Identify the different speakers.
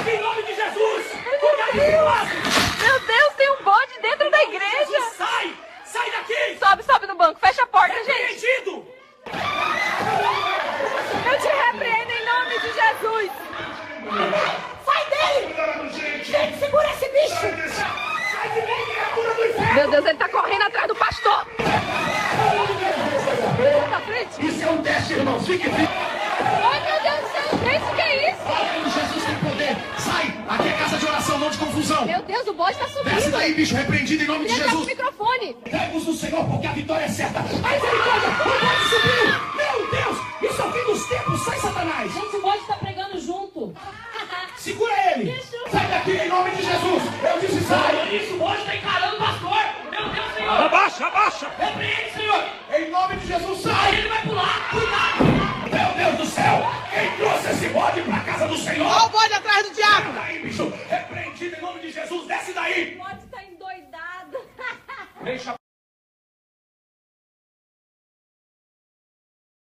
Speaker 1: daqui em nome de Jesus! Cuidado de nós!
Speaker 2: Meu Deus, tem um bode dentro da igreja!
Speaker 1: Jesus, sai! Sai daqui!
Speaker 2: Sobe no banco, fecha a porta, gente!
Speaker 1: Repreendido!
Speaker 2: Eu te repreendo em nome de Jesus!
Speaker 3: Sai dele! Gente, segura esse bicho!
Speaker 1: Sai de mim, criatura do inferno!
Speaker 2: Meu Deus, ele tá correndo atrás do pastor! Na frente!
Speaker 1: Isso é um teste, irmãos! Fique firme!
Speaker 2: Ai, meu Deus do céu! Gente, o que é isso?
Speaker 1: Fala, Jesus tem poder! Sai! Aqui é casa de oração, não de confusão!
Speaker 2: Meu Deus, o bode tá subindo!
Speaker 1: Desce daí, bicho repreendido em nome de
Speaker 2: Ele tá com o
Speaker 1: Jesus!
Speaker 2: microfone!
Speaker 1: Cremos no Senhor porque a vitória é certa! A misericórdia! O bode subiu! Meu Deus! Isso é o fim dos tempos! Sai, Satanás!
Speaker 3: Gente, o bode tá pregando junto.
Speaker 1: Segura ele! Sai daqui em nome de Jesus! Eu disse sai!
Speaker 4: Isso, o bode tá encarando o pastor! Meu Deus, Senhor!
Speaker 1: Abaixa, abaixa!
Speaker 4: Repreende, Senhor!
Speaker 1: Em nome de Jesus,
Speaker 4: Aí
Speaker 1: sai!
Speaker 4: ele vai pular! Cuidado!
Speaker 1: Meu Deus do céu! Quem trouxe esse bode pra casa do Senhor?
Speaker 5: Olha o bode atrás do diabo!
Speaker 1: Sai daí, bicho! Repreendido em nome de Jesus! Desce daí!
Speaker 2: O bode tá endoidado!
Speaker 1: Deixa